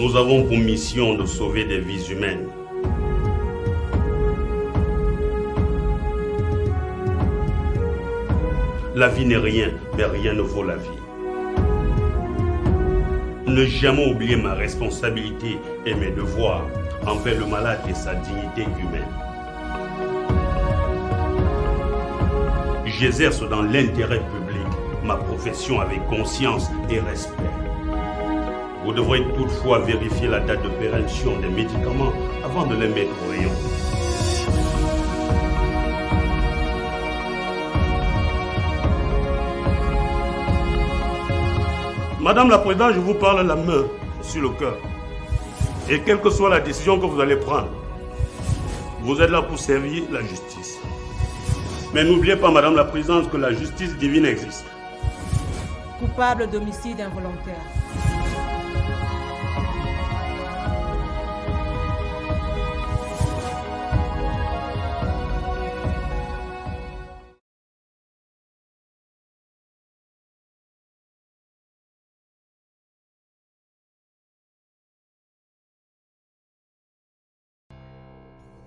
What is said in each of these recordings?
Nous avons pour mission de sauver des vies humaines. La vie n'est rien, mais rien ne vaut la vie. Ne jamais oublier ma responsabilité et mes devoirs envers le malade et sa dignité humaine. J'exerce dans l'intérêt public ma profession avec conscience et respect. Vous devrez toutefois vérifier la date de péremption des médicaments avant de les mettre au rayon. Madame la Présidente, je vous parle la main sur le cœur. Et quelle que soit la décision que vous allez prendre, vous êtes là pour servir la justice. Mais n'oubliez pas, Madame la Présidente, que la justice divine existe. Coupable d'homicide involontaire.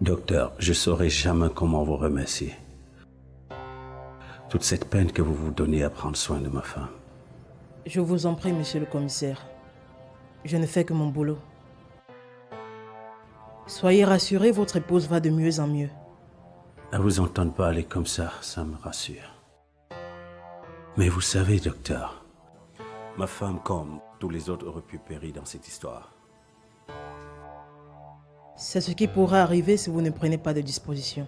Docteur, je ne saurais jamais comment vous remercier. Toute cette peine que vous vous donnez à prendre soin de ma femme. Je vous en prie, monsieur le commissaire. Je ne fais que mon boulot. Soyez rassurés, votre épouse va de mieux en mieux. À vous entendre parler comme ça me rassure. Mais vous savez, docteur, ma femme, comme tous les autres, aurait pu périr dans cette histoire. C'est ce qui pourra arriver si vous ne prenez pas de dispositions.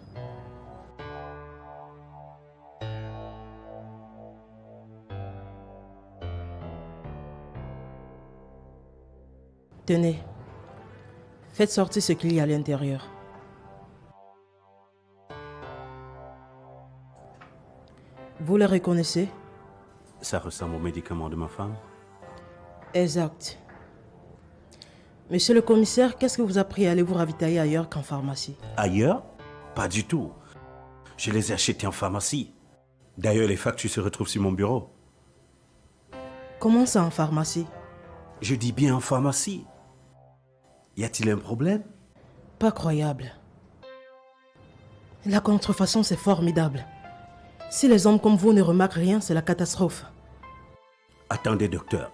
Tenez, faites sortir ce qu'il y a à l'intérieur. Vous le reconnaissez? Ça ressemble aux médicaments de ma femme? Exact. Monsieur le commissaire, qu'est-ce que vous a pris à aller vous ravitailler ailleurs qu'en pharmacie? Ailleurs? Pas du tout. Je les ai achetés en pharmacie. D'ailleurs, les factures se retrouvent sur mon bureau. Comment ça en pharmacie? Je dis bien en pharmacie. Y a-t-il un problème? Pas croyable. La contrefaçon, c'est formidable. Si les hommes comme vous ne remarquent rien, c'est la catastrophe. Attendez, docteur.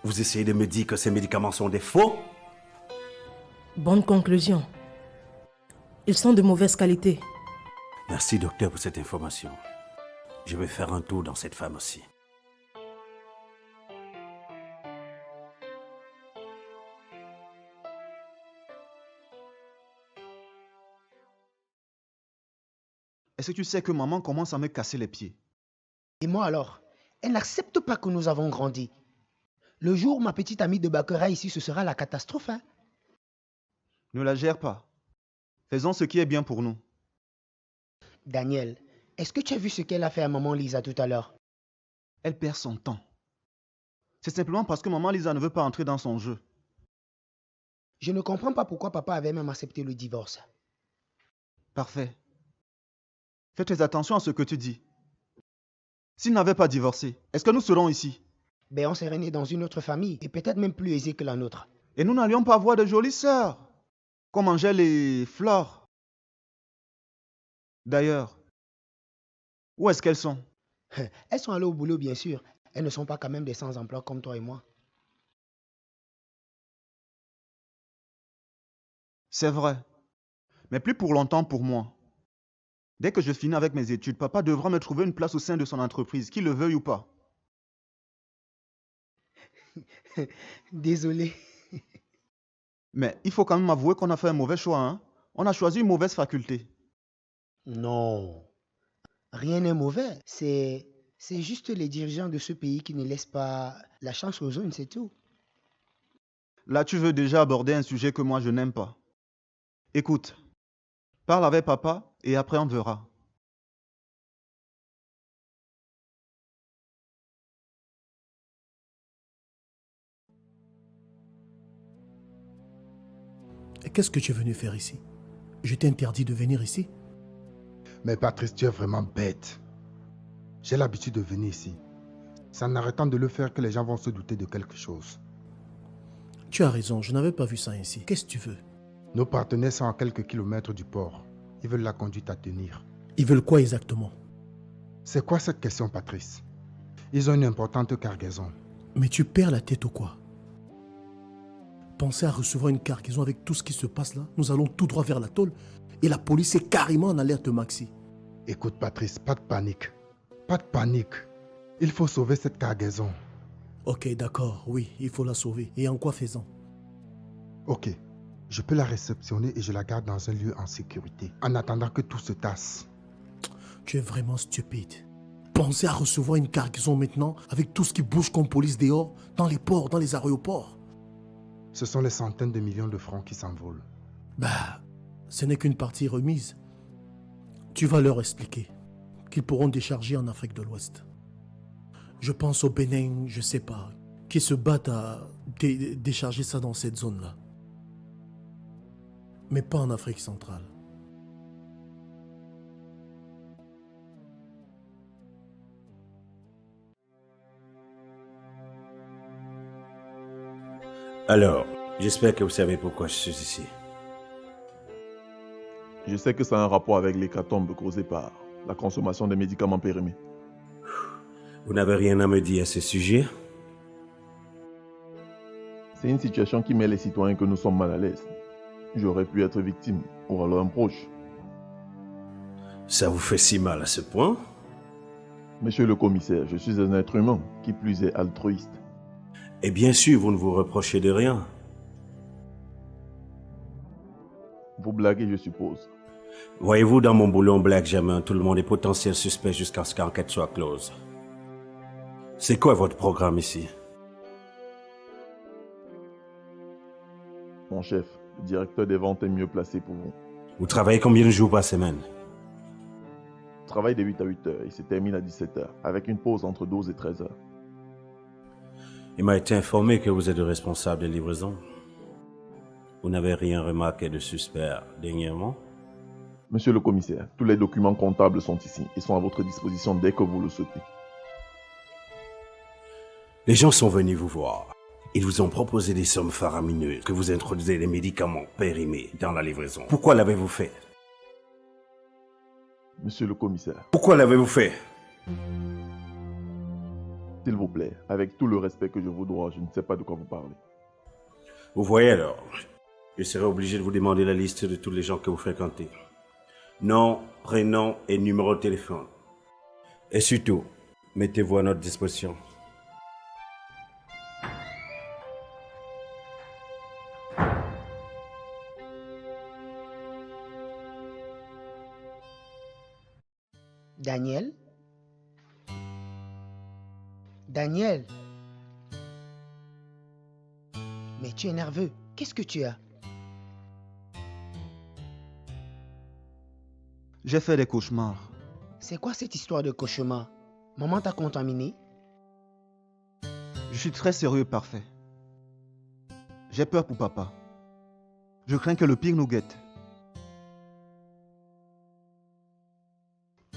Vous essayez de me dire que ces médicaments sont des faux? Bonne conclusion. Ils sont de mauvaise qualité. Merci, docteur, pour cette information. Je vais faire un tour dans cette pharmacie. Est-ce que tu sais que maman commence à me casser les pieds? Et moi alors? Elle n'accepte pas que nous avons grandi. Le jour où ma petite amie débarquera ici, ce sera la catastrophe. Hein? Ne la gère pas. Faisons ce qui est bien pour nous. Daniel, est-ce que tu as vu ce qu'elle a fait à maman Lisa tout à l'heure? Elle perd son temps. C'est simplement parce que maman Lisa ne veut pas entrer dans son jeu. Je ne comprends pas pourquoi papa avait même accepté le divorce. Parfait. Fais très attention à ce que tu dis. S'il n'avait pas divorcé, est-ce que nous serons ici? Ben, on serait né dans une autre famille, et peut-être même plus aisée que la nôtre. Et nous n'allions pas avoir de jolies sœurs, comme Angèle et Flore. D'ailleurs, où est-ce qu'elles sont? Elles sont allées au boulot, bien sûr. Elles ne sont pas quand même des sans-emploi comme toi et moi. C'est vrai, mais plus pour longtemps pour moi. Dès que je finis avec mes études, papa devra me trouver une place au sein de son entreprise, qu'il le veuille ou pas. Désolé. Mais il faut quand même avouer qu'on a fait un mauvais choix, hein? On a choisi une mauvaise faculté. Non. Rien n'est mauvais. C'est juste les dirigeants de ce pays qui ne laissent pas la chance aux jeunes, c'est tout. Là, tu veux déjà aborder un sujet que moi je n'aime pas. Écoute, parle avec papa et après on verra. Et qu'est-ce que tu es venu faire ici? Je t'ai interdit de venir ici. Mais Patrice, tu es vraiment bête. J'ai l'habitude de venir ici. C'est en arrêtant de le faire que les gens vont se douter de quelque chose. Tu as raison, je n'avais pas vu ça ainsi. Qu'est-ce que tu veux? Nos partenaires sont à quelques kilomètres du port. Ils veulent la conduite à tenir. Ils veulent quoi exactement? C'est quoi cette question, Patrice? Ils ont une importante cargaison. Mais tu perds la tête ou quoi? Pensez à recevoir une cargaison avec tout ce qui se passe là. Nous allons tout droit vers la tôle et la police est carrément en alerte maxi. Écoute, Patrice, pas de panique. Pas de panique. Il faut sauver cette cargaison. Ok, d'accord, oui, il faut la sauver. Et en quoi faisant? Ok, je peux la réceptionner et je la garde dans un lieu en sécurité, en attendant que tout se tasse. Tu es vraiment stupide. Pensez à recevoir une cargaison maintenant avec tout ce qui bouge comme police dehors, dans les ports, dans les aéroports. Ce sont les centaines de millions de francs qui s'envolent. Bah, ce n'est qu'une partie remise. Tu vas leur expliquer qu'ils pourront décharger en Afrique de l'Ouest. Je pense au Bénin, je sais pas, qui se battent à décharger ça dans cette zone-là. Mais pas en Afrique centrale. Alors, j'espère que vous savez pourquoi je suis ici. Je sais que ça a un rapport avec l'hécatombe causée par la consommation des médicaments périmés. Vous n'avez rien à me dire à ce sujet? C'est une situation qui met les citoyens que nous sommes mal à l'aise. J'aurais pu être victime, ou alors un proche. Ça vous fait si mal à ce point? Monsieur le commissaire, je suis un être humain, qui plus est altruiste. Et bien sûr, vous ne vous reprochez de rien. Vous blaguez, je suppose. Voyez-vous, dans mon boulot, on blague jamais. Tout le monde est potentiel suspect jusqu'à ce qu'enquête soit close. C'est quoi votre programme ici? Mon chef, le directeur des ventes est mieux placé pour vous. Vous travaillez combien de jours par semaine? Je travaille de 8 à 8 heures et se termine à 17 heures, avec une pause entre 12 et 13 heures. Il m'a été informé que vous êtes le responsable de livraison. Vous n'avez rien remarqué de suspect dernièrement? Monsieur le commissaire, tous les documents comptables sont ici et sont à votre disposition dès que vous le souhaitez. Les gens sont venus vous voir. Ils vous ont proposé des sommes faramineuses que vous introduisez les médicaments périmés dans la livraison. Pourquoi l'avez-vous fait? Monsieur le commissaire, Pourquoi l'avez-vous fait? s'il vous plaît, avec tout le respect que je vous dois, je ne sais pas de quoi vous parlez. Vous voyez alors, je serai obligé de vous demander la liste de tous les gens que vous fréquentez. Nom, prénom et numéro de téléphone. Et surtout, mettez-vous à notre disposition. Daniel? Daniel? Mais tu es nerveux. Qu'est-ce que tu as? J'ai fait des cauchemars. C'est quoi cette histoire de cauchemar? Maman t'a contaminé? Je suis très sérieux et parfait. J'ai peur pour papa. Je crains que le pire nous guette.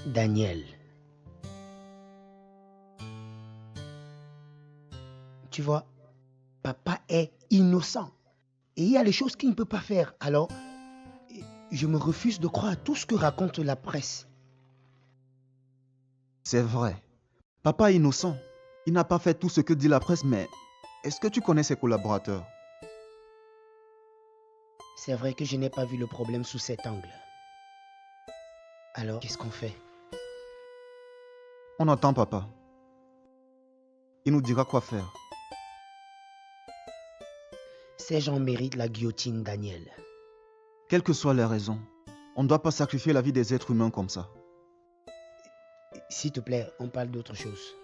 Daniel. Tu vois, papa est innocent. Et il y a des choses qu'il ne peut pas faire. Alors, je me refuse de croire à tout ce que raconte la presse. C'est vrai. Papa est innocent. Il n'a pas fait tout ce que dit la presse, mais est-ce que tu connais ses collaborateurs? C'est vrai que je n'ai pas vu le problème sous cet angle. Alors, qu'est-ce qu'on fait? On entend papa. Il nous dira quoi faire. Ces gens méritent la guillotine, Daniel. Quelles que soient les raisons, on ne doit pas sacrifier la vie des êtres humains comme ça. S'il te plaît, on parle d'autre chose.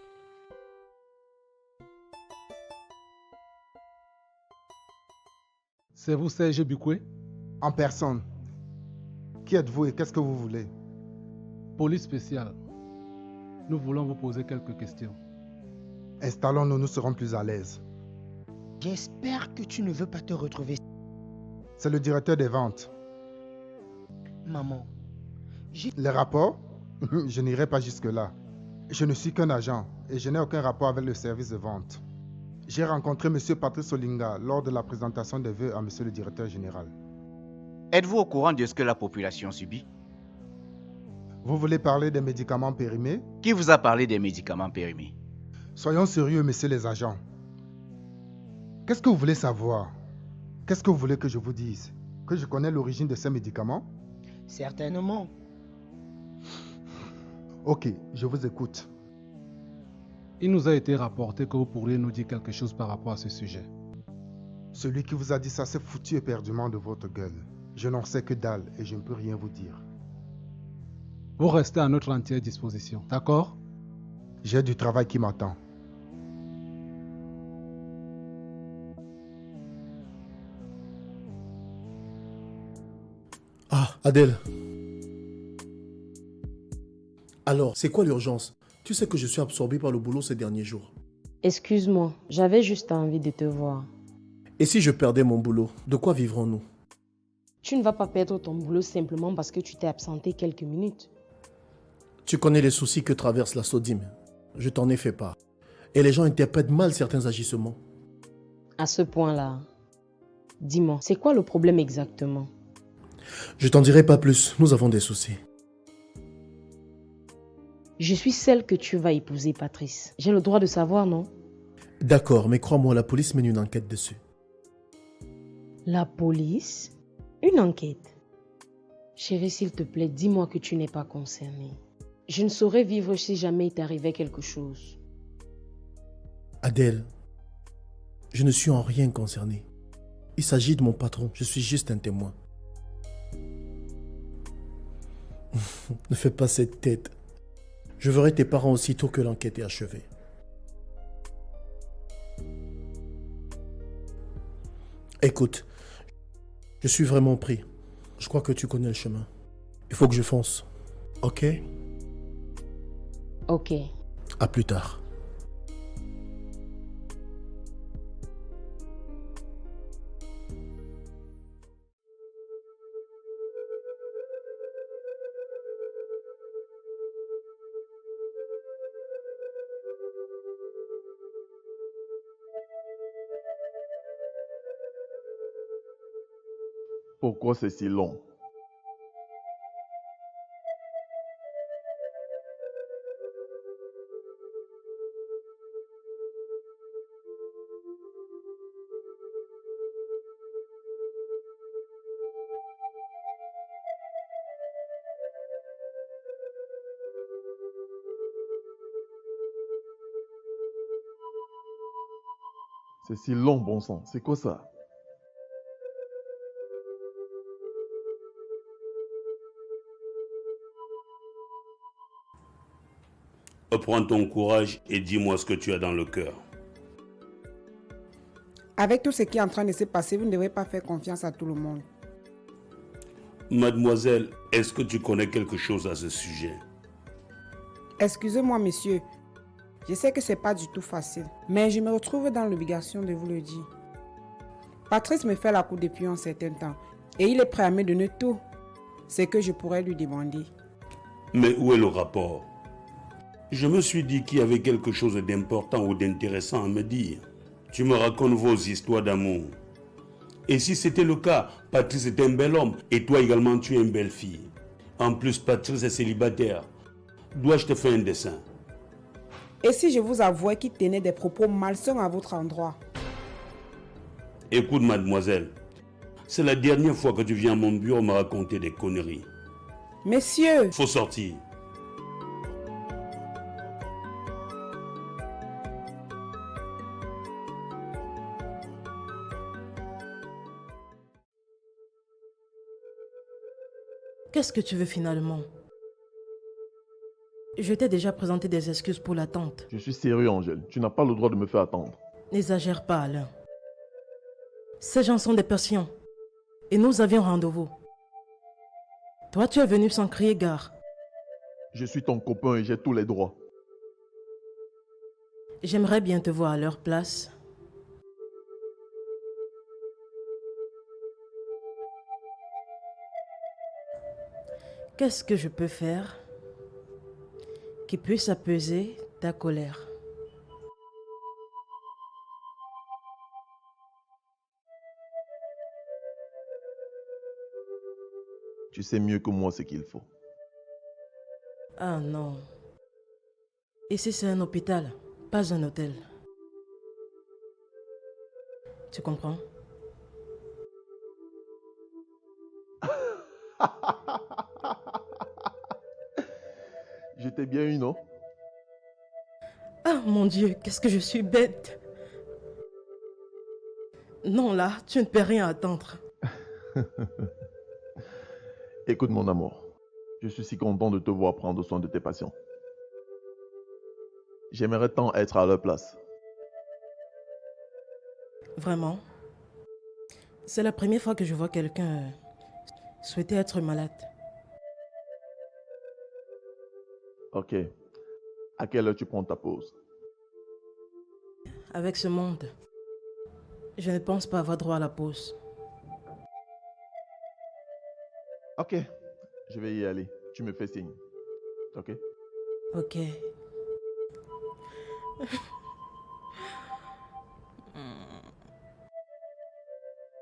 C'est vous, Serge Bikwe? En personne. Qui êtes-vous et qu'est-ce que vous voulez? Police spéciale. Nous voulons vous poser quelques questions. Installons-nous, nous serons plus à l'aise. J'espère que tu ne veux pas te retrouver. C'est le directeur des ventes. Maman, Les rapports? Je n'irai pas jusque-là. Je ne suis qu'un agent et je n'ai aucun rapport avec le service de vente. J'ai rencontré M. Patrice Olinga lors de la présentation des vœux à M. le directeur général. Êtes-vous au courant de ce que la population subit? Vous voulez parler des médicaments périmés? Qui vous a parlé des médicaments périmés? Soyons sérieux, messieurs les agents. Qu'est-ce que vous voulez savoir? Qu'est-ce que vous voulez que je vous dise? Que je connais l'origine de ces médicaments? Certainement. Ok, je vous écoute. Il nous a été rapporté que vous pourriez nous dire quelque chose par rapport à ce sujet. Celui qui vous a dit ça s'est foutu éperdument de votre gueule. Je n'en sais que dalle et je ne peux rien vous dire. Vous restez à notre entière disposition, d'accord? J'ai du travail qui m'attend. Ah, Adèle. Alors, c'est quoi l'urgence? Tu sais que je suis absorbé par le boulot ces derniers jours. Excuse-moi, j'avais juste envie de te voir. Et si je perdais mon boulot, de quoi vivrons-nous? Tu ne vas pas perdre ton boulot simplement parce que tu t'es absenté quelques minutes. Tu connais les soucis que traverse la Sodime. Je t'en ai fait part. Et les gens interprètent mal certains agissements. À ce point-là, dis-moi, c'est quoi le problème exactement? Je t'en dirai pas plus, nous avons des soucis. Je suis celle que tu vas épouser, Patrice. J'ai le droit de savoir, non? D'accord, mais crois-moi, la police mène une enquête dessus. La police? Une enquête? Chérie, s'il te plaît, dis-moi que tu n'es pas concernée. Je ne saurais vivre si jamais il t'arrivait quelque chose. Adèle, je ne suis en rien concerné. Il s'agit de mon patron, je suis juste un témoin. Ne fais pas cette tête. Je verrai tes parents aussitôt que l'enquête est achevée. Écoute, je suis vraiment pris. Je crois que tu connais le chemin. Il faut que je fonce. Ok? Ok. À plus tard. Pourquoi c'est si long? C'est si long, bon sang. C'est quoi ça? Reprends ton courage et dis-moi ce que tu as dans le cœur. Avec tout ce qui est en train de se passer, vous ne devez pas faire confiance à tout le monde. Mademoiselle, est-ce que tu connais quelque chose à ce sujet? Excusez-moi, monsieur. Je sais que ce n'est pas du tout facile, mais je me retrouve dans l'obligation de vous le dire. Patrice me fait la cour depuis un certain temps et il est prêt à me donner tout ce que je pourrais lui demander. Mais où est le rapport? Je me suis dit qu'il y avait quelque chose d'important ou d'intéressant à me dire. Tu me racontes vos histoires d'amour. Et si c'était le cas, Patrice est un bel homme et toi également tu es une belle fille. En plus, Patrice est célibataire. Dois-je te faire un dessin? Et si je vous avouais qu'il tenait des propos malsains à votre endroit? Écoute, mademoiselle, c'est la dernière fois que tu viens à mon bureau me raconter des conneries. Messieurs! Faut sortir. Qu'est-ce que tu veux finalement? Je t'ai déjà présenté des excuses pour l'attente. Je suis sérieux, Angèle. Tu n'as pas le droit de me faire attendre. N'exagère pas, Alain. Ces gens sont des patients. Et nous avions rendez-vous. Toi, tu es venu sans crier gare. Je suis ton copain et j'ai tous les droits. J'aimerais bien te voir à leur place. Qu'est-ce que je peux faire qui puisse apaiser ta colère? Tu sais mieux que moi ce qu'il faut. Ah non. Ici, c'est un hôpital, pas un hôtel. Tu comprends? Je t'ai bien eu, non? Ah mon Dieu, qu'est-ce que je suis bête. Non, là, tu ne peux rien attendre. Écoute mon amour, je suis si content de te voir prendre soin de tes patients. J'aimerais tant être à leur place. Vraiment. C'est la première fois que je vois quelqu'un souhaiter être malade. Ok. À quelle heure tu prends ta pause? Avec ce monde, je ne pense pas avoir droit à la pause. Ok. Je vais y aller. Tu me fais signe. Ok? Ok.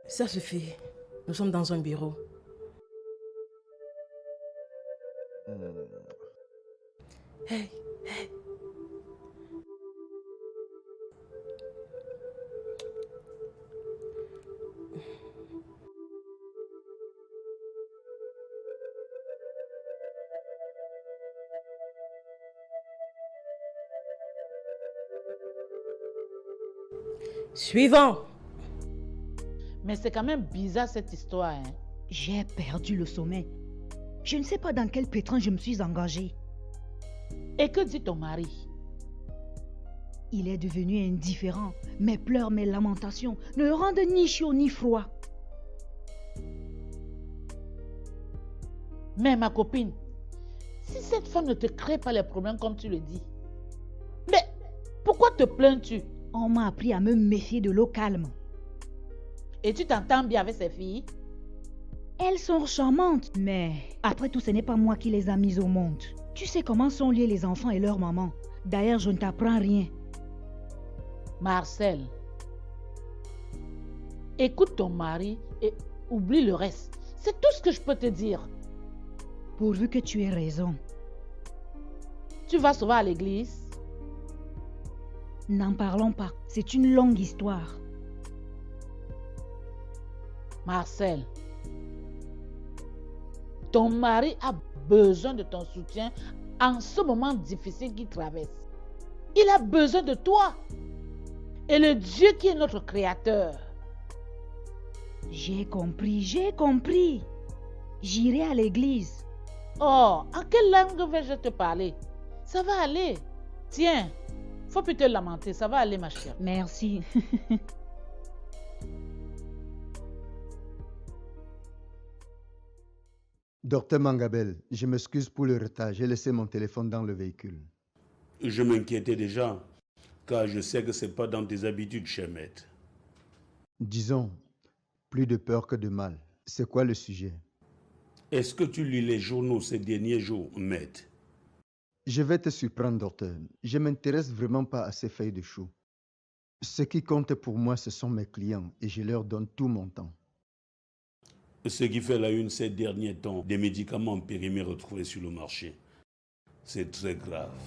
Ça suffit. Nous sommes dans un bureau. Hey, hey. Suivant. Mais c'est quand même bizarre cette histoire, hein. J'ai perdu le sommeil. Je ne sais pas dans quel pétrin je me suis engagée. Et que dit ton mari? Il est devenu indifférent. Mes pleurs, mes lamentations ne le rendent ni chaud ni froid. Mais ma copine, si cette femme ne te crée pas les problèmes comme tu le dis, mais pourquoi te plains-tu? On m'a appris à me méfier de l'eau calme. Et tu t'entends bien avec ces filles? Elles sont charmantes, mais après tout, ce n'est pas moi qui les a mises au monde. Tu sais comment sont liés les enfants et leur maman. D'ailleurs, je ne t'apprends rien. Marcel, écoute ton mari et oublie le reste. C'est tout ce que je peux te dire. Pourvu que tu aies raison. Tu vas souvent à l'église? N'en parlons pas. C'est une longue histoire. Marcel, ton mari a besoin de ton soutien en ce moment difficile qu'il traverse. Il a besoin de toi. Et le Dieu qui est notre créateur. J'ai compris, j'ai compris. J'irai à l'église. Oh, en quelle langue vais-je te parler? Ça va aller. Tiens, faut plus te lamenter, ça va aller ma chère. Merci. Docteur Mangabel, je m'excuse pour le retard. J'ai laissé mon téléphone dans le véhicule. Je m'inquiétais déjà, car je sais que ce n'est pas dans tes habitudes, cher maître. Disons, plus de peur que de mal. C'est quoi le sujet? Est-ce que tu lis les journaux ces derniers jours, maître? Je vais te surprendre, docteur. Je ne m'intéresse vraiment pas à ces feuilles de chou. Ce qui compte pour moi, ce sont mes clients et je leur donne tout mon temps. Ce qui fait la une ces derniers temps, des médicaments périmés retrouvés sur le marché. C'est très grave.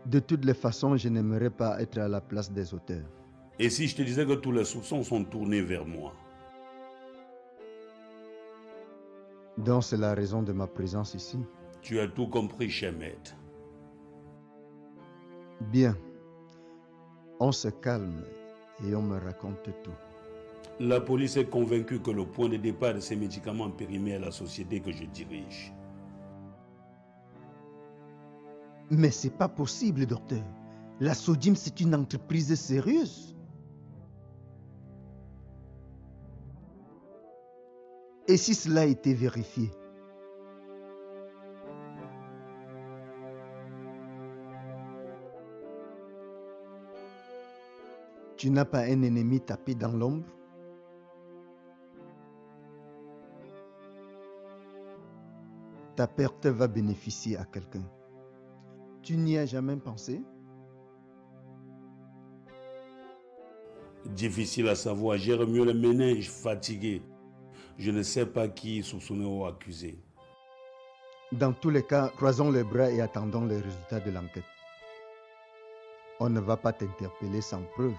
De toutes les façons, je n'aimerais pas être à la place des auteurs. Et si je te disais que tous les soupçons sont tournés vers moi? Donc c'est la raison de ma présence ici. Tu as tout compris, cher maître. Bien. On se calme et on me raconte tout. La police est convaincue que le point de départ de ces médicaments périmés est la société que je dirige. Mais c'est pas possible, docteur. La Sodim, c'est une entreprise sérieuse. Et si cela a été vérifié? Tu n'as pas un ennemi tapé dans l'ombre? Ta perte va bénéficier à quelqu'un. Tu n'y as jamais pensé? Difficile à savoir. J'ai remué le méninge, fatigué. Je ne sais pas qui soupçonner ou accuser. Dans tous les cas, croisons les bras et attendons les résultats de l'enquête. On ne va pas t'interpeller sans preuve.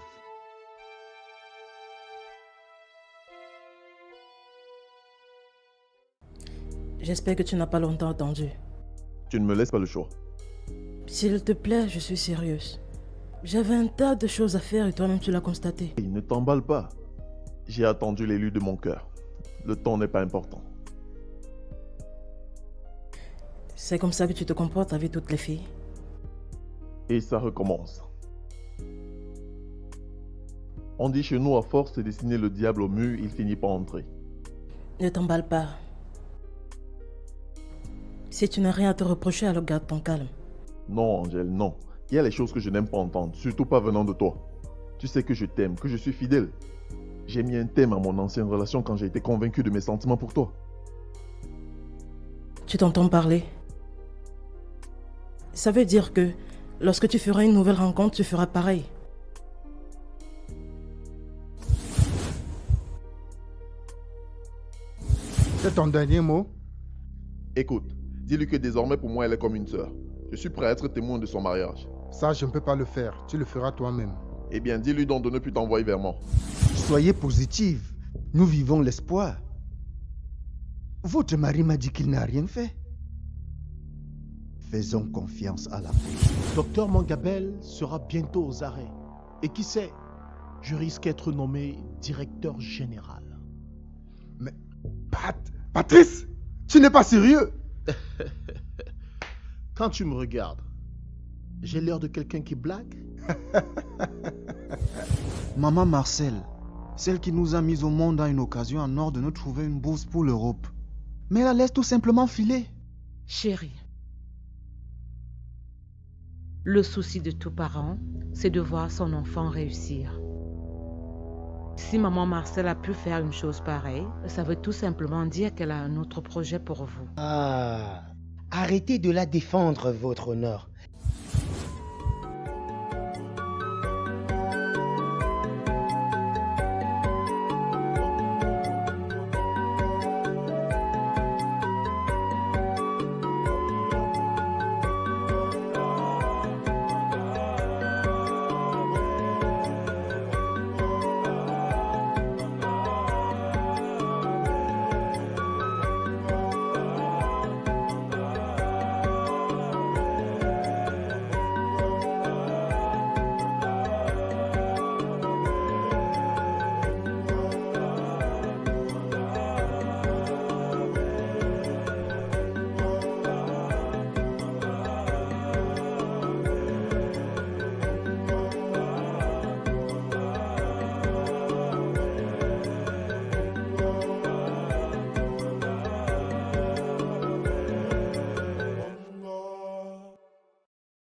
J'espère que tu n'as pas longtemps attendu. Tu ne me laisses pas le choix. S'il te plaît, je suis sérieuse. J'avais un tas de choses à faire et toi-même tu l'as constaté. Hey, ne t'emballe pas. J'ai attendu l'élu de mon cœur. Le temps n'est pas important. C'est comme ça que tu te comportes avec toutes les filles. Et ça recommence. On dit chez nous, à force de dessiner le diable au mur, il finit par entrer. Ne t'emballe pas. Si tu n'as rien à te reprocher, alors garde ton calme. Non, Angèle, non. Il y a les choses que je n'aime pas entendre, surtout pas venant de toi. Tu sais que je t'aime, que je suis fidèle. J'ai mis un thème à mon ancienne relation quand j'ai été convaincu de mes sentiments pour toi. Tu t'entends parler? Ça veut dire que lorsque tu feras une nouvelle rencontre, tu feras pareil. C'est ton dernier mot? Écoute, dis-lui que désormais pour moi elle est comme une sœur. Je suis prêt à être témoin de son mariage. Ça, je ne peux pas le faire. Tu le feras toi-même. Eh bien, dis-lui donc de ne plus t'envoyer vers moi. Soyez positive. Nous vivons l'espoir. Votre mari m'a dit qu'il n'a rien fait. Faisons confiance à la police. Docteur Mangabel sera bientôt aux arrêts. Et qui sait, je risque d'être nommé directeur général. Mais, Patrice, tu n'es pas sérieux? Quand tu me regardes, j'ai l'air de quelqu'un qui blague. Maman Marcel, celle qui nous a mis au monde a une occasion en or de nous trouver une bourse pour l'Europe. Mais elle la laisse tout simplement filer. Chérie, le souci de tout parent, c'est de voir son enfant réussir. Si maman Marcel a pu faire une chose pareille, ça veut tout simplement dire qu'elle a un autre projet pour vous. Ah, arrêtez de la défendre, votre honneur.